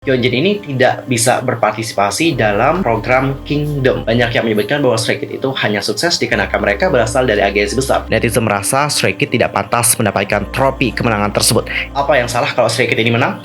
Hyunjin ini tidak bisa berpartisipasi dalam program Kingdom. Banyak yang menyebutkan bahwa Stray Kids itu hanya sukses dikarenakan mereka berasal dari agensi besar. Netizen merasa Stray Kids tidak pantas mendapatkan trofi kemenangan tersebut. Apa yang salah kalau Stray Kids ini menang?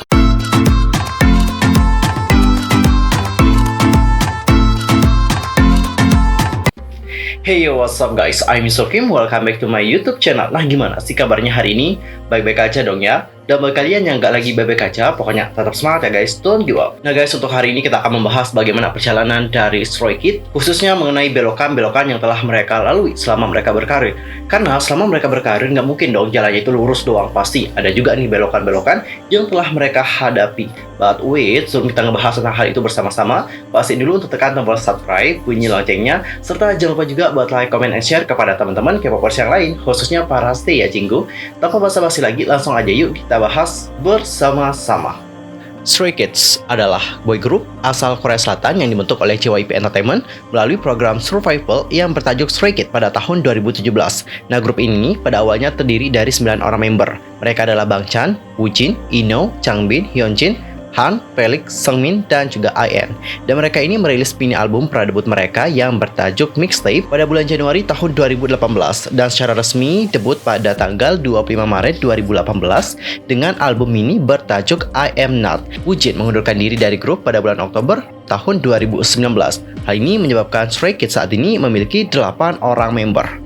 Hey yo, what's up guys, I'm Mr. Kim, welcome back to my YouTube channel. Nah gimana sih kabarnya hari ini? Baik-baik aja dong ya? Dan buat kalian yang nggak lagi baik-baik aja, pokoknya tetap semangat ya guys, don't give up. Nah guys, untuk hari ini kita akan membahas bagaimana perjalanan dari Stray Kids, khususnya mengenai belokan-belokan yang telah mereka lalui selama mereka berkarir. Karena selama mereka berkarir nggak mungkin dong jalannya itu lurus doang, pasti ada juga nih belokan-belokan yang telah mereka hadapi. But wait, sebelum kita ngebahas tentang hal itu bersama-sama, pastiin dulu untuk tekan tombol subscribe, bunyi loncengnya, serta jangan lupa juga buat like, comment, and share kepada teman-teman K-popers yang lain, khususnya para stay ya cinggu. Tanpa basa-basi lagi, langsung aja yuk kita bahas bersama-sama. Stray Kids adalah boy group asal Korea Selatan yang dibentuk oleh JYP Entertainment melalui program Survival yang bertajuk Stray Kids pada tahun 2017. Nah, grup ini pada awalnya terdiri dari 9 orang member. Mereka adalah Bang Chan, Woojin, Ino, Changbin, Hyunjin, Han, Felix, Seungmin, dan juga IN. Dan mereka ini merilis mini album pradebut mereka yang bertajuk Mixtape pada bulan Januari tahun 2018 dan secara resmi debut pada tanggal 25 Maret 2018 dengan album mini bertajuk I Am Not. Woojin mengundurkan diri dari grup pada bulan Oktober tahun 2019. Hal ini menyebabkan Stray Kids saat ini memiliki 8 orang member.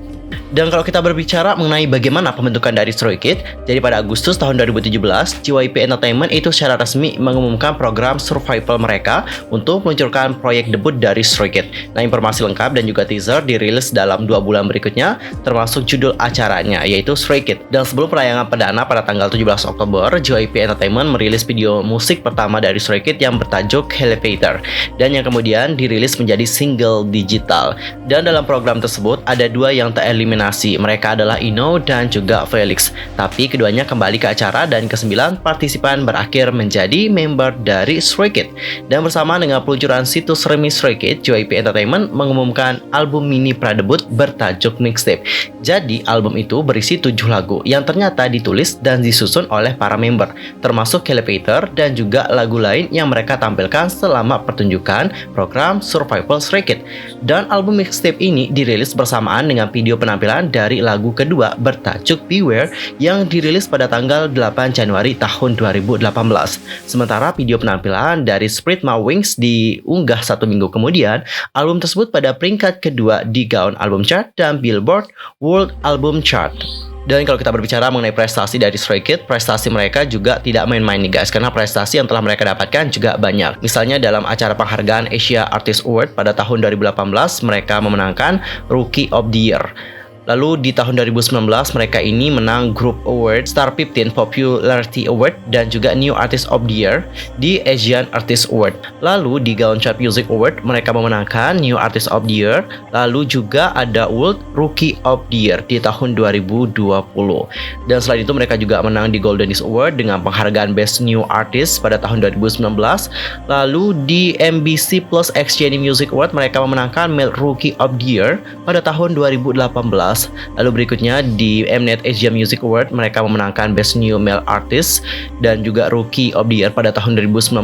Dan kalau kita berbicara mengenai bagaimana pembentukan dari Stray Kids, jadi pada Agustus tahun 2017, JYP Entertainment itu secara resmi mengumumkan program Survival mereka untuk meluncurkan proyek debut dari Stray Kids. Nah, informasi lengkap dan juga teaser dirilis dalam 2 bulan berikutnya, termasuk judul acaranya, yaitu Stray Kids. Dan sebelum penayangan perdana pada tanggal 17 Oktober, JYP Entertainment merilis video musik pertama dari Stray Kids yang bertajuk Elevator, dan yang kemudian dirilis menjadi single digital. Dan dalam program tersebut, ada 2 yang tereliminasi. Mereka adalah Ino dan juga Felix. Tapi keduanya kembali ke acara dan ke-9 partisipan berakhir menjadi member dari Stray Kids. Dan bersamaan dengan peluncuran situs resmi Stray Kids, JYP Entertainment mengumumkan album mini pradebut bertajuk Mixtape. Jadi album itu berisi 7 lagu yang ternyata ditulis dan disusun oleh para member, termasuk Elevator dan juga lagu lain yang mereka tampilkan selama pertunjukan program Survival Stray Kids. Dan album Mixtape ini dirilis bersamaan dengan video penampilan dari lagu kedua bertajuk Beware yang dirilis pada tanggal 8 Januari tahun 2018. Sementara video penampilan dari Spread My Wings diunggah 1 minggu kemudian, album tersebut pada peringkat kedua di Gaon Album Chart dan Billboard World Album Chart. Dan kalau kita berbicara mengenai prestasi dari Stray Kids, prestasi mereka juga tidak main-main nih guys, karena prestasi yang telah mereka dapatkan juga banyak. Misalnya dalam acara penghargaan Asia Artist Award pada tahun 2018, mereka memenangkan Rookie of the Year. Lalu di tahun 2019 mereka ini menang Group Award, Star 15 Popularity Award, dan juga New Artist of the Year di Asian Artist Award. Lalu di Gaon Chart Music Award mereka memenangkan New Artist of the Year. Lalu juga ada World Rookie of the Year di tahun 2020. Dan selain itu mereka juga menang di Golden Disc Award dengan penghargaan Best New Artist pada tahun 2019. Lalu di MBC Plus Exchange Music Award mereka memenangkan Male Rookie of the Year pada tahun 2018. Lalu berikutnya di Mnet Asia Music Award mereka memenangkan Best New Male Artist dan juga Rookie of the Year pada tahun 2019.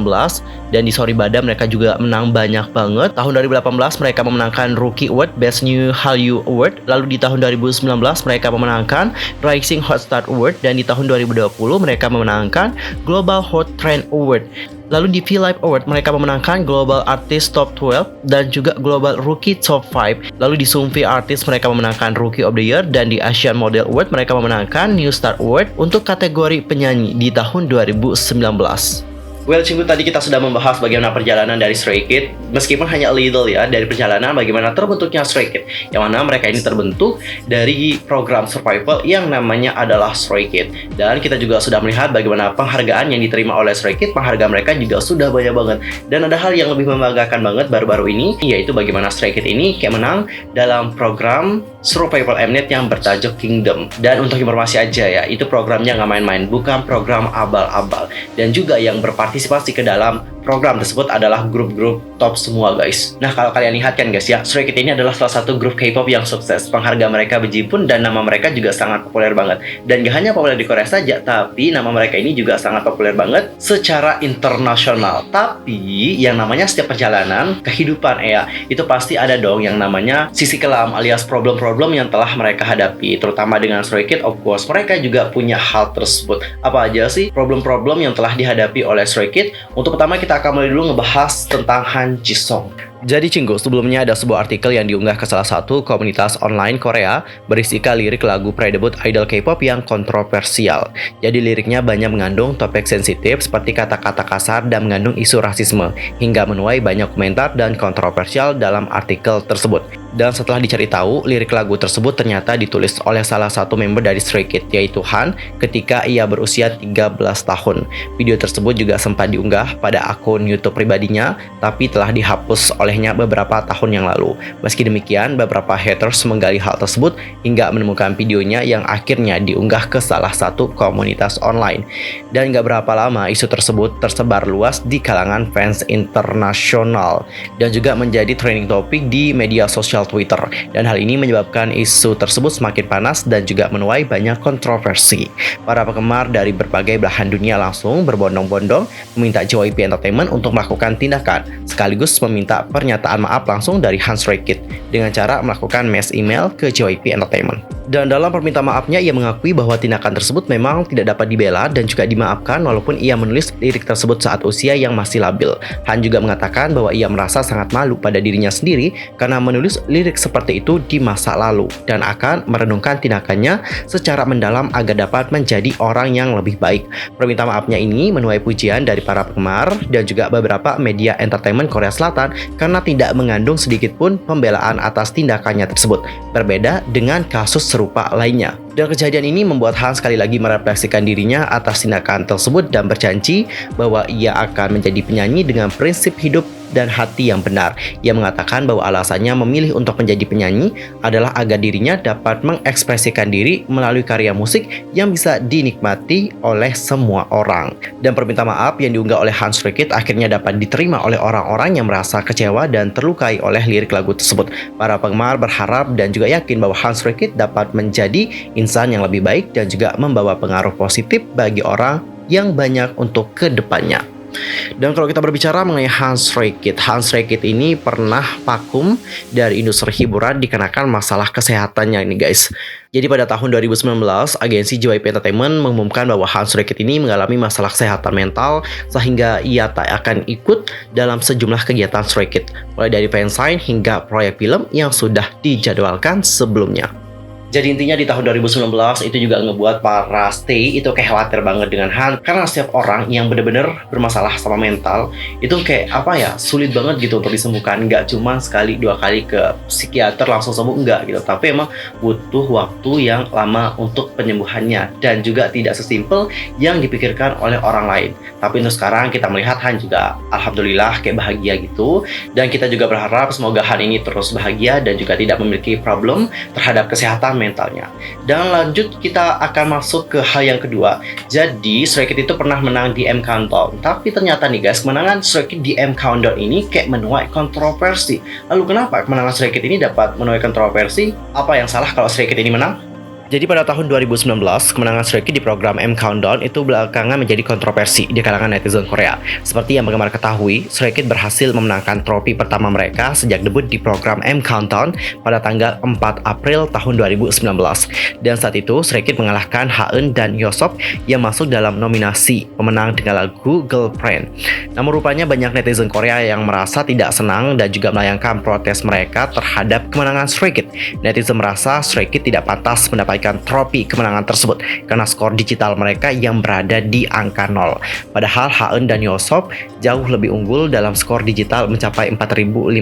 Dan di Soribada mereka juga menang banyak banget. Tahun 2018 mereka memenangkan Rookie Award, Best New Hallyu Award. Lalu di tahun 2019 mereka memenangkan Rising Hot Star Award, dan di tahun 2020 mereka memenangkan Global Hot Trend Award. Lalu di V-Live Award mereka memenangkan Global Artist Top 12 dan juga Global Rookie Top 5. Lalu di Sungvi Artist mereka memenangkan Rookie of the Year, dan di Asian Model Award mereka memenangkan New Star Award untuk kategori penyanyi di tahun 2019. Well, cinggu, tadi kita sudah membahas bagaimana perjalanan dari Stray Kids, meskipun hanya a little ya, dari perjalanan bagaimana terbentuknya Stray Kids, yang mana mereka ini terbentuk dari program Survival yang namanya adalah Stray Kids. Dan kita juga sudah melihat bagaimana penghargaan yang diterima oleh Stray Kids, penghargaan mereka juga sudah banyak banget. Dan ada hal yang lebih membanggakan banget baru-baru ini, yaitu bagaimana Stray Kids ini kayak menang dalam program Survival Mnet yang bertajuk Kingdom. Dan untuk informasi aja ya, itu programnya nggak main-main, bukan program abal-abal. Dan juga yang berpartisipasi berpartisipasi ke dalam program tersebut adalah grup-grup top semua guys. Nah kalau kalian lihat kan guys ya, Stray Kids ini adalah salah satu grup K-pop yang sukses. Penghargaan mereka berjibun dan nama mereka juga sangat populer banget. Dan gak hanya populer di Korea saja, tapi nama mereka ini juga sangat populer banget secara internasional. Tapi yang namanya setiap perjalanan kehidupan itu pasti ada dong yang namanya sisi kelam alias problem-problem yang telah mereka hadapi. Terutama dengan Stray Kids, of course mereka juga punya hal tersebut. Apa aja sih problem-problem yang telah dihadapi oleh Stray Kids? Untuk pertama kita akan mulai dulu ngebahas tentang Han Ji Sung. Jadi Cinggu, sebelumnya ada sebuah artikel yang diunggah ke salah satu komunitas online Korea berisikan lirik lagu pre-debut idol K-pop yang kontroversial. Jadi liriknya banyak mengandung topik sensitif seperti kata-kata kasar dan mengandung isu rasisme, hingga menuai banyak komentar dan kontroversial dalam artikel tersebut. Dan setelah dicari tahu, lirik lagu tersebut ternyata ditulis oleh salah satu member dari Stray Kids, yaitu Han, ketika ia berusia 13 tahun. Video tersebut juga sempat diunggah pada akun YouTube pribadinya, tapi telah dihapus olehnya beberapa tahun yang lalu. Meski demikian, beberapa haters menggali hal tersebut hingga menemukan videonya yang akhirnya diunggah ke salah satu komunitas online. Dan gak berapa lama, isu tersebut tersebar luas di kalangan fans internasional dan juga menjadi trending topik di media sosial Twitter. Dan hal ini menyebabkan isu tersebut semakin panas dan juga menuai banyak kontroversi. Para penggemar dari berbagai belahan dunia langsung berbondong-bondong meminta JYP Entertainment untuk melakukan tindakan, sekaligus meminta pernyataan maaf langsung dari Han Stray Kids dengan cara melakukan mass email ke JYP Entertainment. Dan dalam permintaan maafnya, ia mengakui bahwa tindakan tersebut memang tidak dapat dibela dan juga dimaafkan walaupun ia menulis lirik tersebut saat usia yang masih labil. Han juga mengatakan bahwa ia merasa sangat malu pada dirinya sendiri karena menulis lirik seperti itu di masa lalu dan akan merenungkan tindakannya secara mendalam agar dapat menjadi orang yang lebih baik. Permintaan maafnya ini menuai pujian dari para penggemar dan juga beberapa media entertainment Korea Selatan karena tidak mengandung sedikit pun pembelaan atas tindakannya tersebut, berbeda dengan kasus serupa lainnya. Dan kejadian ini membuat Han sekali lagi merefleksikan dirinya atas tindakan tersebut dan berjanji bahwa ia akan menjadi penyanyi dengan prinsip hidup dan hati yang benar. Ia mengatakan bahwa alasannya memilih untuk menjadi penyanyi adalah agar dirinya dapat mengekspresikan diri melalui karya musik yang bisa dinikmati oleh semua orang. Dan permintaan maaf yang diunggah oleh Han Stray Kids akhirnya dapat diterima oleh orang-orang yang merasa kecewa dan terlukai oleh lirik lagu tersebut. Para penggemar berharap dan juga yakin bahwa Han Stray Kids dapat menjadi insan yang lebih baik dan juga membawa pengaruh positif bagi orang yang banyak untuk kedepannya. Dan kalau kita berbicara mengenai Han Stray Kids ini pernah vakum dari industri hiburan dikarenakan masalah kesehatannya ini guys. Jadi pada tahun 2019, agensi JYP Entertainment mengumumkan bahwa Han Stray Kids ini mengalami masalah kesehatan mental sehingga ia tak akan ikut dalam sejumlah kegiatan Stray Kids, mulai dari fansign hingga proyek film yang sudah dijadwalkan sebelumnya. Jadi intinya di tahun 2019 itu juga ngebuat para stay itu kayak khawatir banget dengan Han, karena setiap orang yang benar-benar bermasalah sama mental itu kayak sulit banget gitu untuk disembuhkan. Nggak cuma sekali dua kali ke psikiater langsung sembuh, enggak gitu, tapi emang butuh waktu yang lama untuk penyembuhannya dan juga tidak sesimpel yang dipikirkan oleh orang lain. Tapi untuk sekarang kita melihat Han juga alhamdulillah kayak bahagia gitu, dan kita juga berharap semoga Han ini terus bahagia dan juga tidak memiliki problem terhadap kesehatan mentalnya. Dan lanjut kita akan masuk ke hal yang kedua. Jadi Stray Kids itu pernah menang di M Countdown, tapi ternyata nih guys, kemenangan Stray Kids di M Countdown ini kayak menuai kontroversi. Lalu kenapa kemenangan Stray Kids ini dapat menuai kontroversi? Apa yang salah kalau Stray Kids ini menang? Jadi pada tahun 2019, kemenangan Stray Kids di program M Countdown itu belakangan menjadi kontroversi di kalangan netizen Korea. Seperti yang penggemar ketahui, Stray Kids berhasil memenangkan trofi pertama mereka sejak debut di program M Countdown pada tanggal 4 April tahun 2019. Dan saat itu, Stray Kids mengalahkan Ha-eun dan Yosop yang masuk dalam nominasi pemenang dengan lagu Girlfriend. Namun rupanya banyak netizen Korea yang merasa tidak senang dan juga melayangkan protes mereka terhadap kemenangan Stray Kids. Netizen merasa Stray Kids tidak pantas mendapatkan trofi kemenangan tersebut karena skor digital mereka yang berada di angka 0. Padahal Ha-eun dan Yosop jauh lebih unggul dalam skor digital mencapai 4.500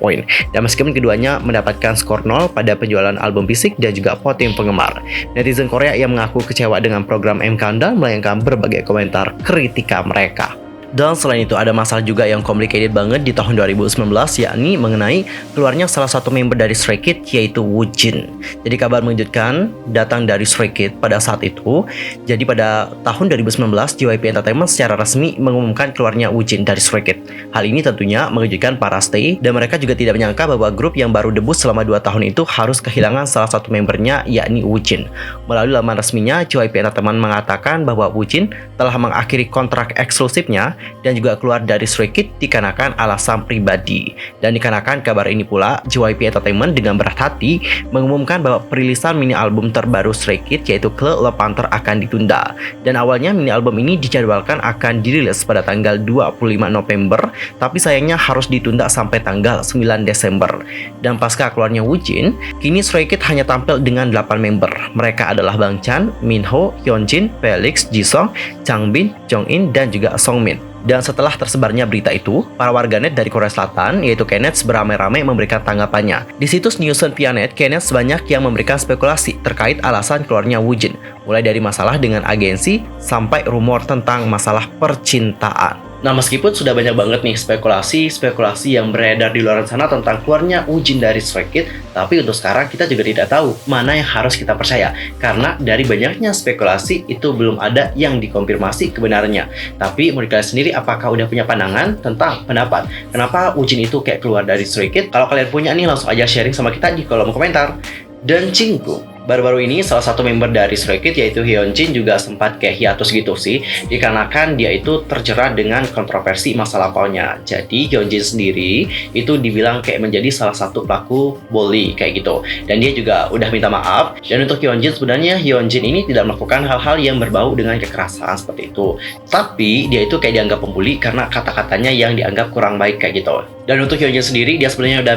poin. Dan meskipun keduanya mendapatkan skor 0 pada penjualan album fisik dan juga voting penggemar, netizen Korea yang mengaku kecewa dengan program M Countdown melayangkan berbagai komentar kritika mereka. Dan selain itu ada masalah juga yang complicated banget di tahun 2019, yakni mengenai keluarnya salah satu member dari Stray Kids yaitu Woojin. Jadi kabar mengejutkan datang dari Stray Kids pada saat itu. Jadi pada tahun 2019 JYP Entertainment secara resmi mengumumkan keluarnya Woojin dari Stray Kids. Hal ini tentunya mengejutkan para stay dan mereka juga tidak menyangka bahwa grup yang baru debut selama 2 tahun itu harus kehilangan salah satu membernya yakni Woojin. Melalui laman resminya JYP Entertainment mengatakan bahwa Woojin telah mengakhiri kontrak eksklusifnya dan juga keluar dari Stray Kids dikarenakan alasan pribadi. Dan dikarenakan kabar ini pula, JYP Entertainment dengan berat hati mengumumkan bahwa perilisan mini album terbaru Stray Kids yaitu Club Le Panther akan ditunda. Dan awalnya mini album ini dijadwalkan akan dirilis pada tanggal 25 November, tapi sayangnya harus ditunda sampai tanggal 9 Desember. Dan pasca keluarnya Woojin, kini Stray Kids hanya tampil dengan 8 member. Mereka adalah Bang Chan, Minho, Hyunjin, Felix, Jisung, Changbin, Jongin, dan juga Songmin. Dan setelah tersebarnya berita itu, para warganet dari Korea Selatan, yaitu Knet, beramai-ramai memberikan tanggapannya. Di situs Newson Pianet, Knet banyak yang memberikan spekulasi terkait alasan keluarnya Woojin, mulai dari masalah dengan agensi sampai rumor tentang masalah percintaan. Nah, meskipun sudah banyak banget nih spekulasi yang beredar di luar sana tentang keluarnya Woojin dari Stray Kids, tapi untuk sekarang kita juga tidak tahu mana yang harus kita percaya. Karena dari banyaknya spekulasi itu belum ada yang dikonfirmasi kebenarannya. Tapi menurut kalian sendiri, apakah udah punya pandangan tentang pendapat kenapa Woojin itu kayak keluar dari Stray Kids? Kalau kalian punya nih, langsung aja sharing sama kita di kolom komentar. Dan Cingku, baru-baru ini salah satu member dari Stray Kids yaitu Hyunjin juga sempat kayak hiatus gitu sih, dikarenakan dia itu terjerat dengan kontroversi masalah call-nya. Jadi Hyunjin sendiri itu dibilang kayak menjadi salah satu pelaku bully kayak gitu, dan dia juga udah minta maaf. Dan untuk Hyunjin, sebenarnya Hyunjin ini tidak melakukan hal-hal yang berbau dengan kekerasan seperti itu, tapi dia itu kayak dianggap pembuli karena kata-katanya yang dianggap kurang baik kayak gitu. Dan untuk Hyunjin sendiri, dia sebenarnya udah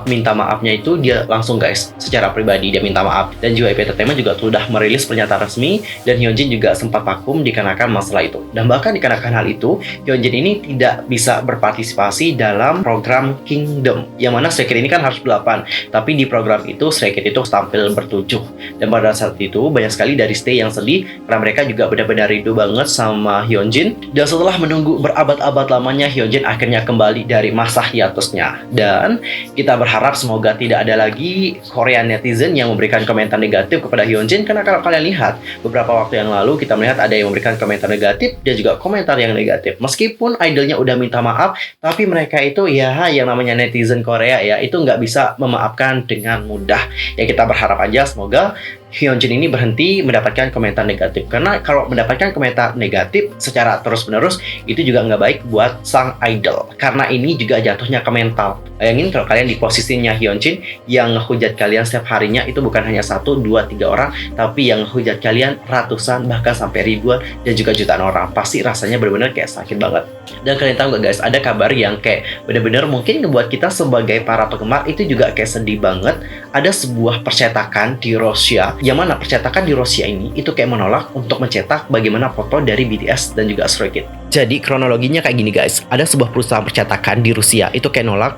minta maafnya itu dia langsung guys, secara pribadi dia minta maaf. Dan JYP Entertainment juga sudah merilis pernyataan resmi, dan Hyunjin juga sempat vakum dikarenakan masalah itu. Dan bahkan dikarenakan hal itu, Hyunjin ini tidak bisa berpartisipasi dalam program Kingdom, yang mana Stray Kids ini kan harus 8, tapi di program itu Stray Kids itu tampil ber-7. Dan pada saat itu banyak sekali dari stay yang sedih karena mereka juga benar-benar rindu banget sama Hyunjin. Dan setelah menunggu berabad-abad lamanya, Hyunjin akhirnya kembali dari masa hiatusnya. Dan kita berharap semoga tidak ada lagi Korean netizen yang memberikan komentar negatif kepada Hyunjin, karena kalau kalian lihat beberapa waktu yang lalu kita melihat ada yang memberikan komentar negatif dan juga komentar yang negatif. Meskipun idolnya udah minta maaf, tapi mereka itu ya yang namanya netizen Korea ya, itu nggak bisa memaafkan dengan mudah. Ya kita berharap aja semoga Hyunjin ini berhenti mendapatkan komentar negatif, karena kalau mendapatkan komentar negatif secara terus-menerus itu juga nggak baik buat sang idol, karena ini juga jatuhnya ke mental. Bayangin kalau kalian di posisinya Hyunjin yang ngehujat kalian setiap harinya itu bukan hanya 1, 2, 3 orang, tapi yang ngehujat kalian ratusan bahkan sampai ribuan dan juga jutaan orang. Pasti rasanya benar-benar kayak sakit banget. Dan kalian tahu nggak guys, ada kabar yang kayak benar-benar mungkin ngebuat kita sebagai para penggemar itu juga kayak sedih banget. Ada sebuah percetakan di Rusia, yang mana percetakan di Rusia ini itu kayak menolak untuk mencetak bagaimana foto dari BTS dan juga Stray Kids. Jadi kronologinya kayak gini guys, ada sebuah perusahaan percetakan di Rusia itu kayak nolak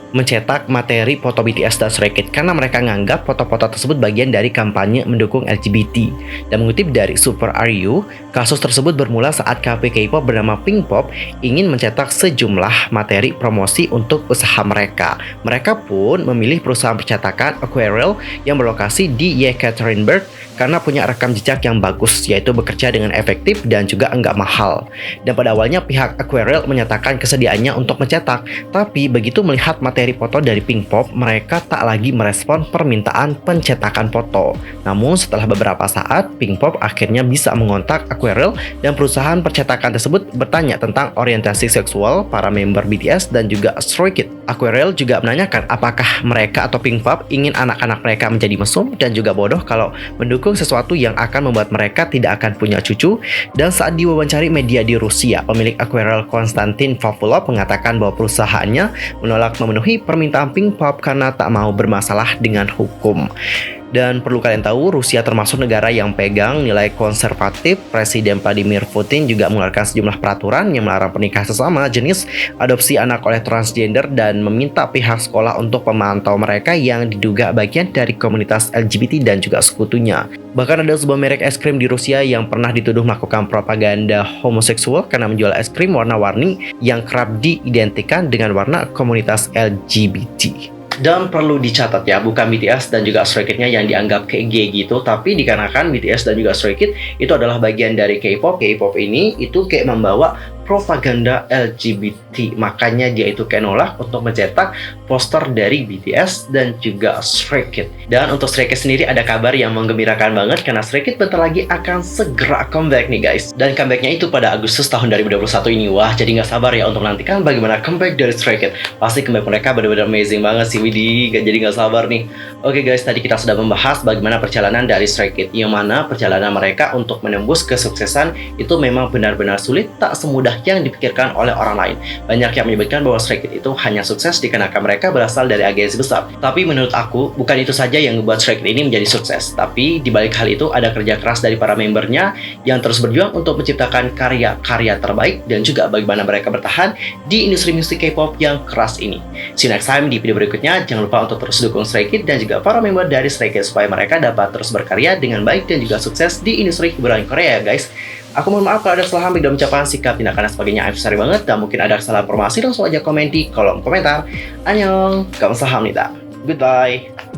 mencetak materi foto BTS dan Stray Kids karena mereka nganggap foto-foto tersebut bagian dari kampanye mendukung LGBT. Dan mengutip dari Super RU, kasus tersebut bermula saat kafe K-pop bernama Pinkpop ingin mencetak sejumlah materi promosi untuk usaha mereka. Mereka pun memilih perusahaan percetakan Aquarelle yang berlokasi di Yekaterinburg karena punya rekam jejak yang bagus, yaitu bekerja dengan efektif dan juga enggak mahal. Dan pada awalnya pihak Aquarelle menyatakan kesediaannya untuk mencetak, tapi begitu melihat materi foto dari Pinkpop, mereka tak lagi merespon permintaan pencetakan foto. Namun setelah beberapa saat, Pinkpop akhirnya bisa mengontak Aquarelle dan perusahaan percetakan tersebut bertanya tentang orientasi seksual para member BTS dan juga Stray Kids. Aquarelle juga menanyakan apakah mereka atau Pinkpop ingin anak-anak mereka menjadi mesum dan juga bodoh kalau mendukung sesuatu yang akan membuat mereka tidak akan punya cucu. Dan saat diwawancari media di Rusia, pemilik Aquarelle Konstantin Pavlov mengatakan bahwa perusahaannya menolak memenuhi permintaan Pinkpop karena tak mau bermasalah dengan hukum. Dan perlu kalian tahu, Rusia termasuk negara yang pegang nilai konservatif. Presiden Vladimir Putin juga mengeluarkan sejumlah peraturan yang melarang pernikahan sesama jenis, adopsi anak oleh transgender, dan meminta pihak sekolah untuk memantau mereka yang diduga bagian dari komunitas LGBT dan juga sekutunya. Bahkan ada sebuah merek es krim di Rusia yang pernah dituduh melakukan propaganda homoseksual karena menjual es krim warna-warni yang kerap diidentikan dengan warna komunitas LGBT. Dan perlu dicatat ya, bukan BTS dan juga Stray Kids-nya yang dianggap kayak gay gitu, tapi dikarenakan BTS dan juga Stray Kids itu adalah bagian dari K-pop. K-pop ini itu kayak membawa propaganda LGBT, makanya dia itu kayak nolak untuk mencetak poster dari BTS dan juga Stray Kids. Dan untuk Stray Kids sendiri ada kabar yang menggembirakan banget karena Stray Kids bentar lagi akan segera comeback nih guys. Dan comebacknya itu pada Agustus tahun 2021 ini. Wah, jadi nggak sabar ya untuk nantikan bagaimana comeback dari Stray Kids. Pasti comeback mereka benar-benar amazing banget sih, Widih. Jadi nggak sabar nih. Oke guys, tadi kita sudah membahas bagaimana perjalanan dari Stray Kids, yang mana perjalanan mereka untuk menembus kesuksesan itu memang benar-benar sulit, tak semudah yang dipikirkan oleh orang lain. Banyak yang menyebutkan bahwa Stray Kids itu hanya sukses dikarenakan mereka berasal dari agensi besar. Tapi menurut aku, bukan itu saja yang membuat Stray Kids ini menjadi sukses. Tapi di balik hal itu ada kerja keras dari para membernya yang terus berjuang untuk menciptakan karya-karya terbaik dan juga bagaimana mereka bertahan di industri musik K-pop yang keras ini. See you next time di video berikutnya. Jangan lupa untuk terus dukung Stray Kids dan juga para member dari Stray Kids supaya mereka dapat terus berkarya dengan baik dan juga sukses di industri hiburan Korea ya guys. Aku mohon maaf kalau ada kesalahan dalam ucapan, sikap, tindakan, dan sebagainya. I'm sorry banget, dan mungkin ada kesalahan informasi, langsung aja komen di kolom komentar. Annyeong, kamsahamnida. Goodbye.